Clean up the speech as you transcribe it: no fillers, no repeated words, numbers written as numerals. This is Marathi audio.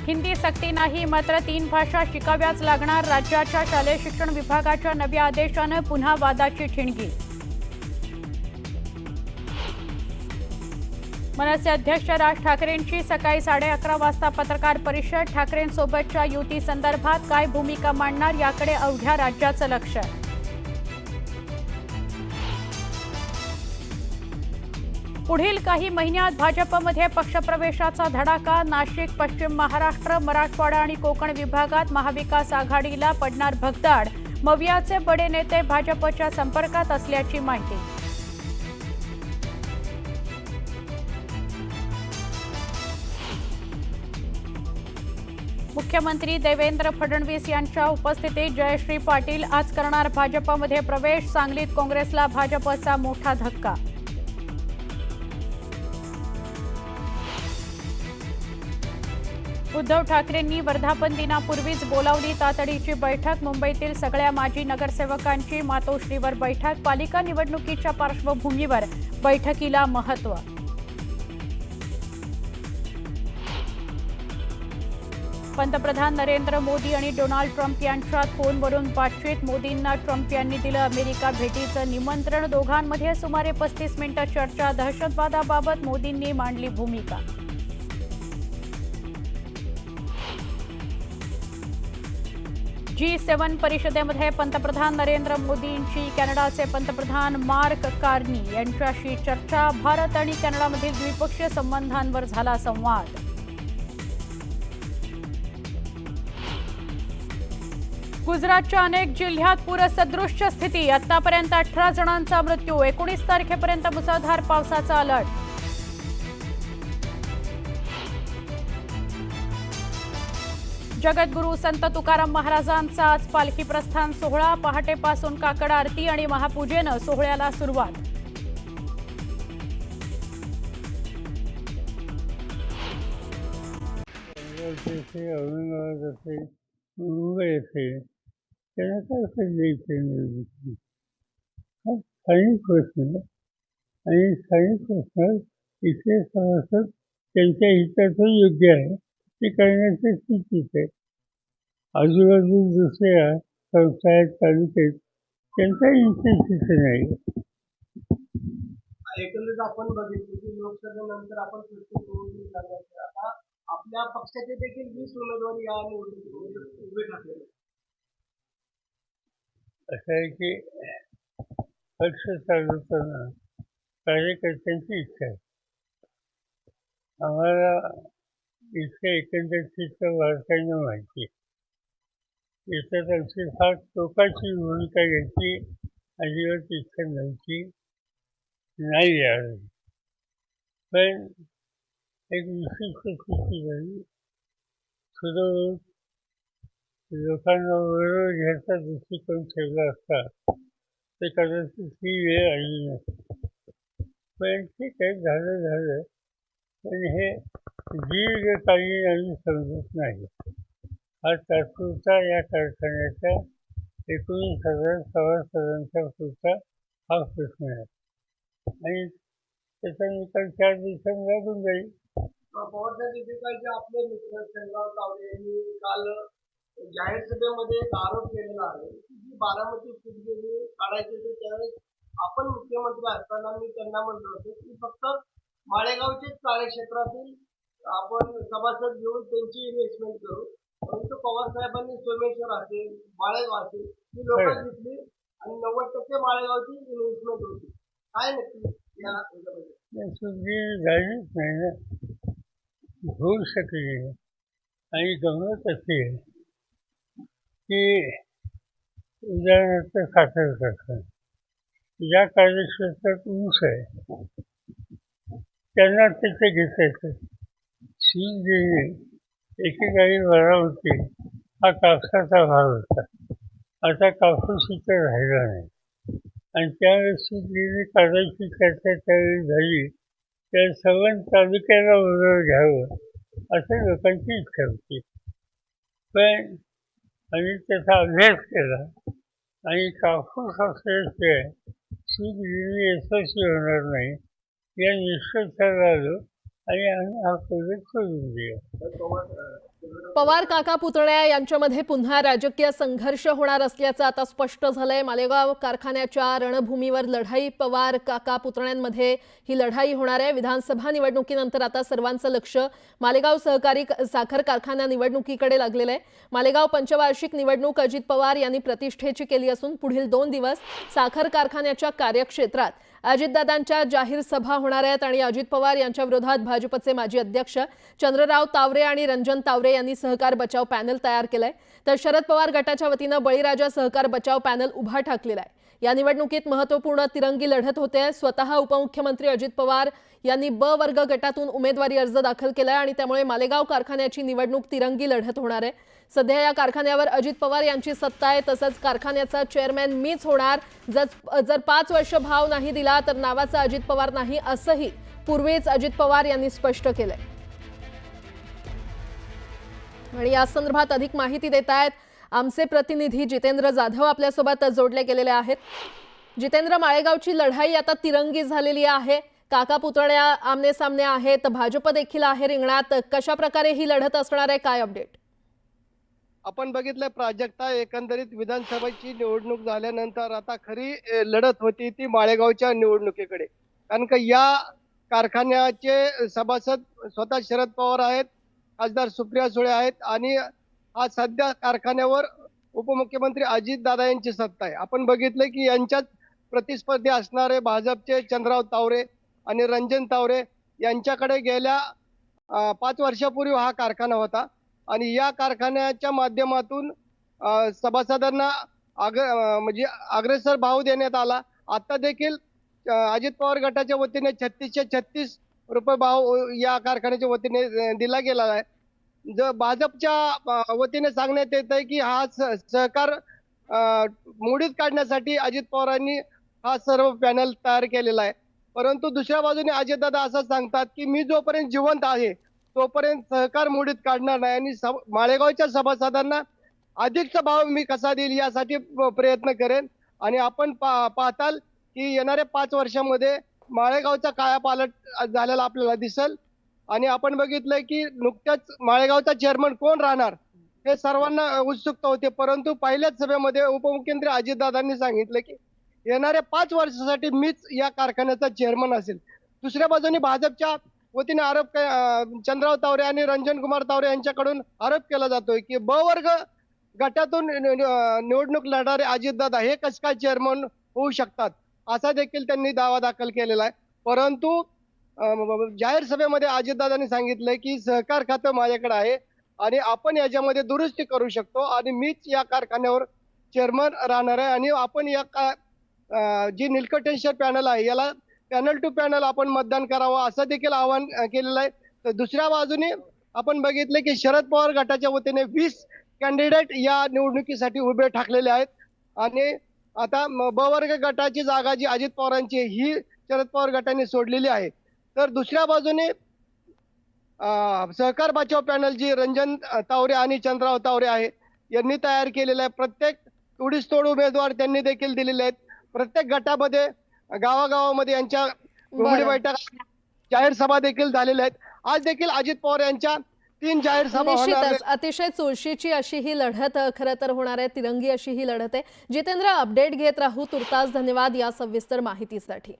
हिंदी सक्ती नाही, मात्र 3 भाषा शिकाव्याच लागणार. राज्याच्या शालेय शिक्षण विभागाच्या नव्या आदेशानं पुन्हा वादाची ठिणगी. मनसे अध्यक्ष राज ठाकरेंची सकाळी 11:30 वाजता पत्रकार परिषद. ठाकरेंसोबतच्या युती संदर्भात काय भूमिका मांडणार याकडे अवघ्या राज्याचं लक्ष. पुढील काही महिन्यात भाजपमध्ये पक्षप्रवेशाचा धडाका. नाशिक, पश्चिम महाराष्ट्र, मराठवाडा आणि कोकण विभागात महाविकास आघाडीला पडणार भगदाड. मवियाचे बडे नेते भाजपच्या संपर्कात असल्याची माहिती. मुख्यमंत्री देवेंद्र फडणवीस यांच्या उपस्थितीत जयश्री पाटील आज करणार भाजपमध्ये प्रवेश. सांगलीत काँग्रेसला भाजपचा मोठा धक्का. उद्धव ठाकरेंनी वर्धापन दिनापूर्वीच बोलावली तातडीची बैठक. मुंबईतील सगळ्या माजी नगरसेवकांची मातोश्रीवर बैठक. पालिका निवडणुकीच्या पार्श्वभूमीवर बैठकीला महत्त्व. पंतप्रधान नरेंद्र मोदी आणि डोनाल्ड ट्रम्प यांच्यात फोनवरून बातचीत. मोदींना ट्रम्प यांनी दिलं अमेरिका भेटीचं निमंत्रण. दोघांमध्ये सुमारे 35 मिनिटं चर्चा. दहशतवादाबाबत मोदींनी मांडली भूमिका. G7 परिषदेमध्ये पंतप्रधान नरेंद्र मोदींची कॅनडाचे पंतप्रधान मार्क कार्नी यांच्याशी चर्चा. भारत आणि कॅनडामधील द्विपक्षीय संबंधांवर झाला संवाद. गुजरातच्या अनेक जिल्ह्यात पूरसदृश्य स्थिती. आतापर्यंत 18 जणांचा मृत्यू. 19 तारखेपर्यंत मुसळधार पावसाचा अलर्ट. जगद्गुरू संत तुकाराम महाराजांचा आज पालखी प्रस्थान सोहळा. पहाटेपासून काकड आरती आणि महापूजेनं सोहळ्याला सुरुवात. औरंगाबाद असेल, मुंबई असेल, त्यांना काय करायचं हा स्थानिक प्रश्न आणि स्थानिक प्रश्न इथे सभासद त्यांच्या हिताचं योग्य आहे ते करण्याचं स्थितीच आहे. आजूबाजूला दुसऱ्या संस्था आहेत, तालुक्यात त्यांचा इंटरेस्ट इथे नाही. एकंदरीत आपण बघितलं की लोकसभेनंतर आपण आता आपल्या पक्षाचे देखील 20 उमेदवार या निवडणुकीत उभे ठाकले. असं आहे की पक्ष चालवताना कार्यकर्त्यांची इच्छा आहे. आम्हाला इथे एकंदरीत वारकाईनं माहिती आहे. याच्यात आमची फार टोकाची भूमिका घ्यायची अजिबात इच्छा नव्हती, नाही यावेळी. पण एक विशिष्ट स्थिती झाली. सुरू लोकांना बरोबर घ्यायचा दृष्टिकोन ठेवला असता तर कदाचित ही वेळ आली नसती. पण ठीक आहे, झालं. पण हे दीर्घकालीन आम्ही समजत नाही. हा तात्पुरता या कारखान्याच्या 19,000 सभासदांच्या पुरता हा प्रश्न आहे आणि त्याचा निकाल 4 दिवसांनी लागून जाईल. पवारसाहेब दीपिकाचे आपले मित्र शंकरराव तावडे यांनी काल जाहीर सभेमध्ये एक आरोप केलेला आहे की जी बारामती सूतगिरणी काढायची होती त्यावेळेस आपण मुख्यमंत्री असताना मी त्यांना म्हणलं होतं की फक्त माळेगावचेच कार्यक्षेत्रातील आपण सभासद घेऊन त्यांची इन्व्हेस्टमेंट करू. परंतु पवार साहेबांनी सोमेश्वर असेल, माळेगाव असेल ही लोकं घेतली आणि 90% माळेगावची इन्व्हेस्टमेंट होती. काय नक्की या सूतगिरणी झालीच नाही ना, होऊ शकली. आणि गंमत अशी आहे की उदाहरणार्थ साखर कारखाना ज्या कार्यक्षेत्रात ऊस आहे त्यांना त्याचे घेता येतं. सूतगिरणी एकेकाळी बारामती हा कापसाचा भाग होता. आता कापूस इथं राहिला नाही आणि त्यावेळेस सूतगिरणी काढायची चर्चा त्यावेळी झाली. त्या सर्व तालुक्याला बरोबर घ्यावं असं लोकांची इच्छा होती. पण आम्ही त्याचा अभ्यास केला आणि कापूस असल्याशिवाय सूतगिरणी यशस्वी होणार नाही या निष्कर्षाला आलो आणि आम्ही हा प्रोजेक्ट सोडून दिला. पवार काका पुतण्या यांच्यामध्ये पुन्हा राजकीय संघर्ष होणार असल्याचं आता स्पष्ट झालंय। मालेगाव कारखान्याच्या रणभूमीवर लढाई, पवार काका पुतण्यांमध्ये ही लढाई होणार आहे। विधानसभा निवडणुकीनंतर आता सर्वांचं लक्ष मालेगाव सहकारी साखर कारखाना निवडणुकीकडे लागलेलं आहे। मालेगाव पंचवार्षिक निवडणूक अजित पवार यांनी प्रतिष्ठेची केली असून पुढील 2 दिवस साखर कारखान्याच्या कार्यक्षेत्रात अजितदादांच्या जाहीर सभा होणार आहेत आणि अजित पवार यांच्या विरोधात भाजपचे माजी अध्यक्ष चंद्रराव तावरे आणि रंजन तावरे यांनी सहकार बचाव पॅनल तयार केलंय, तर शरद पवार गटाच्या वतीनं बळीराजा सहकार बचाव पॅनल उभा ठाकलेला आहे। या निवडणुकीत महत्त्वपूर्ण तिरंगी लढत होते। स्वतः उपमुख्यमंत्री अजित पवार यांनी ब वर्ग गटातून उमेदवारी अर्ज दाखल केलाय आणि त्यामुळे मालेगाव कारखान्याची निवडणूक तिरंगी लढत होणार आहे। सध्या या कारखान्यावर अजित पवार यांची सत्ता आहे, तसंच कारखान्याचा चेअरमॅन मीच होणार। जर 5 वर्ष भाव नाही दिला तर नावाचा अजित पवार नाही, असंही पूर्वीच अजित पवार यांनी स्पष्ट केलंय। आणि या संदर्भात अधिक माहिती देत आहेत आमचे प्रतिनिधी जितेंद्र जाधव आपल्यासोबत जोडले गेलेले आहेत। जितेंद्र, माळेगावची लढाई आता तिरंगी झालेली आहे, काका पुतण्या आमने सामने आहेत, भाजप देखील आहे रिंगणात। कशा प्रकारे ही लढत असणार आहे, काय अपडेट? आपण बघितलं प्राजक्ता, एकंदरीत विधानसभेची निवडणूक झाल्यानंतर आता खरी लढत होती ती माळेगावच्या निवडणुकीकडे, कारण का या कारखान्याचे सभासद स्वतः शरद पवार आहेत, खासदार सुप्रिया सुळे आहेत आणि आज सध्या कारखान्यावर उपमुख्यमंत्री अजितदादा यांची सत्ता आहे। आपण बघितलं की यांच्यात प्रतिस्पर्धी असणारे भाजपचे चंद्रराव तावरे आणि रंजन तावरे यांच्याकडे गेल्या 5 वर्षापूर्वी हा कारखाना होता आणि या कारखान्याच्या माध्यमातून सभासदांना म्हणजे अग्रेसर भाव देण्यात आला। आता देखील अजित पवार गटाच्या वतीने 3636 रुपये भाव या कारखान्याच्या वतीने दिला गेला आहे। भाजपच्या वतीने सांगण्यात येत आहे की हा सहकार मोडीत काढण्यासाठी अजित पवारांनी हा सर्व पॅनल तयार केलेला आहे, परंतु दुसऱ्या बाजूने अजितदादा असं सांगतात की मी जोपर्यंत जिवंत आहे तोपर्यंत सहकार मोडीत काढणार नाही आणि माळेगावच्या सभासदांना अधिकचा भाव मी कसा देईल यासाठी प्रयत्न करेन। आणि आपण पाहताल की येणाऱ्या 5 वर्षामध्ये माळेगावचा कायापालट झालेला आपल्याला दिसेल। आणि आपण बघितलंय की नुकत्याच माळेगावचा चेअरमन कोण राहणार हे सर्वांना उत्सुकता होती, परंतु पहिल्याच सभेमध्ये उपमुख्यमंत्री अजितदादांनी सांगितलं की येणाऱ्या 5 वर्षासाठी मीच या कारखान्याचा चेअरमन असेल। दुसऱ्या बाजूने भाजपच्या वतीने आरोप चंद्रराव तावरे आणि रंजन कुमार तावरे यांच्याकडून आरोप केला जातोय की ब वर्ग गटातून निवडणूक लढणारे अजितदादा हे कसं काय चेअरमन होऊ शकतात, असा देखील त्यांनी दावा दाखल केलेला आहे। परंतु जाहीर सभेमध्ये अजितदादांनी सांगितलंय की सहकार खातं माझ्याकडे आहे आणि आपण याच्यामध्ये दुरुस्ती करू शकतो आणि मीच या कारखान्यावर चेअरमन राहणार आहे आणि आपण या जी निलकंठेश्वर पॅनल आहे याला पॅनल टू पॅनल आपण मतदान करावं असं देखील आवाहन केलेलं आहे। तर दुसऱ्या बाजूने आपण बघितलं की शरद पवार गटाच्या वतीने 20 कॅन्डिडेट या निवडणुकीसाठी उभे ठाकलेले आहेत आणि आता ब वर्ग गटाची जागा जी अजित पवारांची ही शरद पवार गटाने सोडलेली आहे। तर दुसऱ्या बाजूने सहकार बचाव पॅनल जी रंजन तावरे आणि चंद्रराव तावरे आहे यांनी तयार केलेलं आहे। प्रत्येक तोडीस तोड उमेदवार त्यांनी देखील दिलेले आहेत। प्रत्येक गटामध्ये गावागावामध्ये यांच्या घुमडी बैठक जाहीर सभा देखील झालेल्या आहेत। आज देखील अजित पवार यांच्या 3 जाहीर सभा होणार आहेत। निश्चितच अतिशय चुरशीची अशी ही लढत खरं तर होणार आहे, तिरंगी अशी ही लढत आहे। जितेंद्र, अपडेट घेत राहू तुर्तास। धन्यवाद या सविस्तर माहितीसाठी।